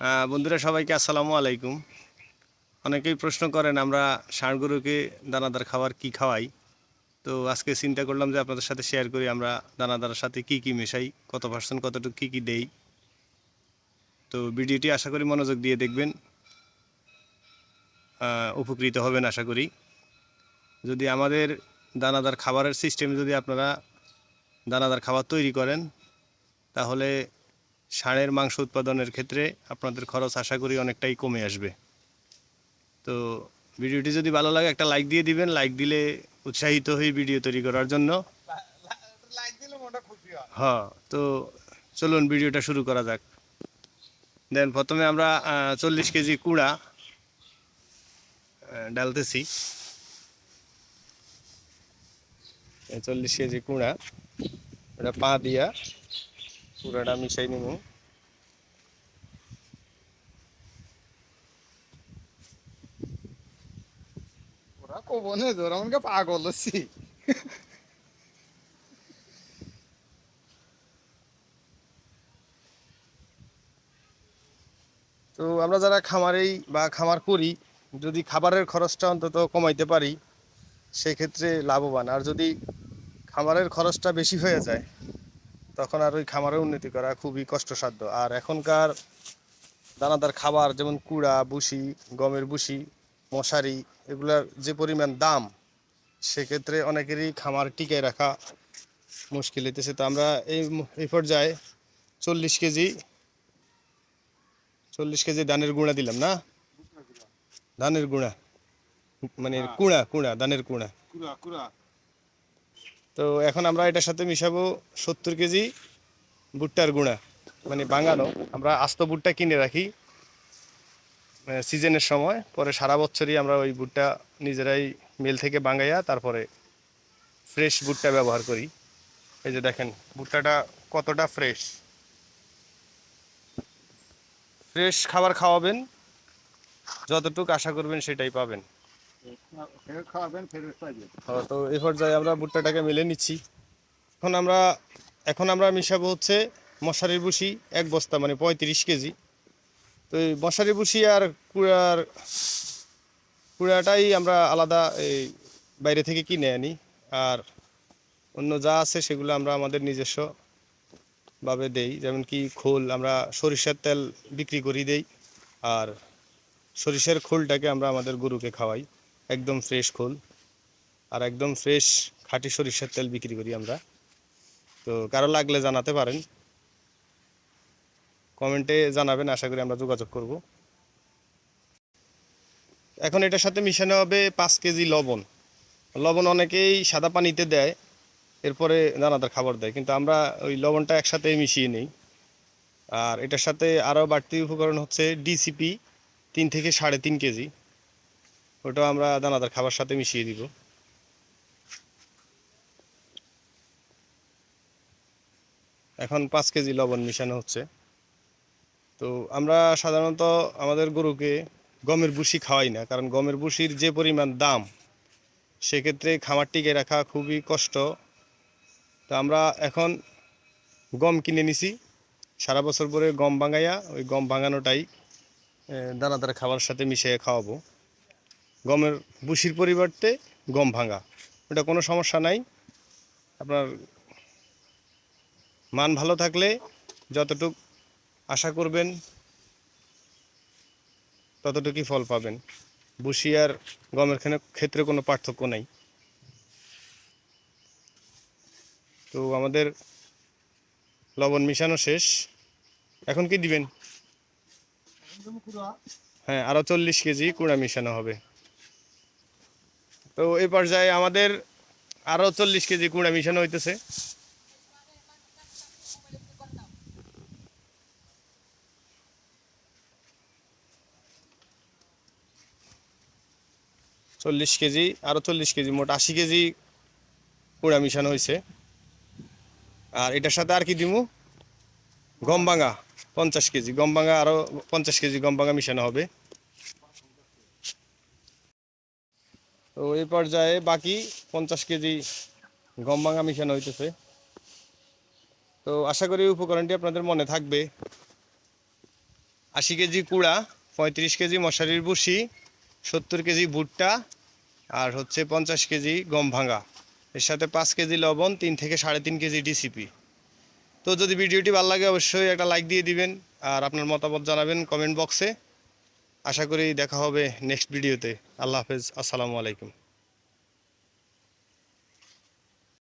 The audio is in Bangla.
বন্ধুরা সবাইকে আসসালামু আলাইকুম। অনেকেই প্রশ্ন করেন আমরা ষাঁড় গরুকে দানাদার খাবার কি খাওয়াই। তো আজকে চিন্তা করলাম যে আপনাদের সাথে শেয়ার করি আমরা দানাদারের সাথে কি কি মেশাই, কত পার্সেন্ট কতটুকু কি কি দেই। তো ভিডিওটি আশা করি মনোযোগ দিয়ে দেখবেন, উপকৃত হবেন আশা করি। যদি আমাদের দানাদার খাবারের সিস্টেম যদি আপনারা দানাদার খাবার তৈরি করেন, তাহলে ষাঁড়ের মাংস উৎপাদনের ক্ষেত্রে আপনাদের খরচ আশা করি অনেকটাই কমে আসবে। তো ভিডিওটি যদি ভালো লাগে একটা লাইক দিয়ে দিবেন, লাইক দিলে উৎসাহিত হই ভিডিও তৈরি করার জন্য। হ্যাঁ, তো চলুন ভিডিওটা শুরু করা যাক। দেন প্রথমে আমরা 40 কেজি কুড়া ডালতেছি। 40 কেজি কুড়া এটা পা দিয়া কুড়াটা মিশাই নিব। ওরা কবনে জোর আমাকে পাগল হচ্ছি। তো আমরা যারা খামারেই বা খামার করি, যদি খাবারের খরচটা অন্তত কমাইতে পারি সেক্ষেত্রে লাভবান। আর যদি খামারের খরচটা বেশি হয়ে যায় তখন আর ওই খামারের উন্নতি করা খুবই কষ্টসাধ্য। আর এখনকার দানাদার খাবার যেমন কুড়া, ভুসি, গমের ভুসি, মশারি, এগুলার যে পরিমাণ দাম, সেক্ষেত্রে অনেকেরই খামার টিকায় রাখা মুশকিল হইতেছে। তো আমরা এই পর্যায়ে 40 কেজি 40 কেজি ধানের গুঁড়া দিলাম না, ধানের গুঁড়া মানে কুড়া কুড়া ধানের কুড়া। তো এখন আমরা এটার সাথে মিশাবো 70 কেজি ভুট্টার গুঁড়া, মানে ভাঙানো। আমরা আস্ত ভুট্টা কিনে রাখি সিজনের সময়, পরে সারা বছরই আমরা ওই ভুট্টা নিজেরাই মিল থেকে ভাঙাইয়া তারপরে ফ্রেশ ভুট্টা ব্যবহার করি। এই যে দেখেন ভুট্টাটা কতটা ফ্রেশ। ফ্রেশ খাবার খাওয়াবেন, যতটুকু আশা করবেন সেটাই পাবেন। তো এই পর্যায়ে আমরা ভুট্টাটাকে মেলে নিচ্ছি। এখন আমরা মিশাবো হচ্ছে মশারির ভুসি 1 বস্তা, মানে 35 কেজি। তো এই মশারি ভুসি আর কুড়াটাই আমরা আলাদা এই বাইরে থেকে কিনে আনি। আর অন্য যা আছে সেগুলো আমরা আমাদের নিজস্ব ভাবে দেই, যেমন কি খোল আমরা সরিষার তেল বিক্রি করি দেই। আর সরিষার খোলটাকে আমরা আমাদের গরুকে খাওয়াই, একদম ফ্রেশ খোল। আর একদম ফ্রেশ খাঁটি সরিষার তেল বিক্রি করি আমরা। তো কারো লাগলে জানাতে পারেন, কমেন্টে জানাবেন, আশা করি আমরা যোগাযোগ করব। এখন এটার সাথে মিশানো হবে 5 কেজি লবণ। লবণ অনেকেই সাদা পানিতে দেয়, এরপরে দানাদার খাবার দেয়, কিন্তু আমরা ওই লবণটা একসাথে মিশিয়ে নিই। আর এটার সাথে আরও বাড়তি উপকরণ হচ্ছে ডিসিপি 3 থেকে 3.5 কেজি, ওটাও আমরা দানাদার খাবার সাথে মিশিয়ে দিব। এখন 5 কেজি লবণ মিশানো হচ্ছে। তো আমরা সাধারণত আমাদের গরুকে গমের ভুসি খাওয়াই না, কারণ গমের ভুসির যে পরিমাণ দাম, সেক্ষেত্রে খামার টিকে রাখা খুবই কষ্ট। তো আমরা এখন গম কিনে নিছি, সারা বছর পরে গম ভাঙাইয়া ওই গম ভাঙানোটাই দানাদার খাবারের সাথে মিশিয়ে খাওয়াবো। গমের ভুসির পরিবর্তে গম ভাঙা, ওটা কোনো সমস্যা নাই। আপনার মান ভালো থাকলে যতটুক আশা করবেন ততটুকুই ফল পাবেন। ভুসি আর গমের ক্ষেত্রে কোনো পার্থক্য নাই। তো আমাদের লবণ মিশানো শেষ। এখন কি দিবেন? হ্যাঁ, আরও 40 কেজি কুড়া মিশানো হবে। তো এই পর্যায়ে আমাদের আরও 40 কেজি কুড়া মিশানো হইতেছে। 40 কেজি, আরও 40 কেজি, মোট 80 কেজি কুড়া মিশানো হয়েছে। আর এটার সাথে আর কি দিব? গম ভাঙা 50 কেজি, গম ভাঙা আরও 50 কেজি গম ভাঙা মিশানো হবে। তো এই পর্যায়ে বাকি 50 কেজি গম ভাঙা মিশানো হইতেছে। তো আশা করি উপকরণটি আপনাদের মনে থাকবে। 80 কেজি কুড়া, 35 কেজি মশারির ভুসি, 70 কেজি ভুট্টা, আর হচ্ছে 50 কেজি গম ভাঙা, এর সাথে 5 কেজি লবণ, 3 থেকে 3.5 কেজি ডিসিপি। তো যদি ভিডিওটি ভালো লাগে অবশ্যই একটা লাইক দিয়ে দিবেন আর আপনার মতামত জানাবেন কমেন্ট বক্সে। আশা করি দেখা হবে নেক্সট ভিডিওতে। আল্লাহ হাফেজ, আসসালামু আলাইকুম।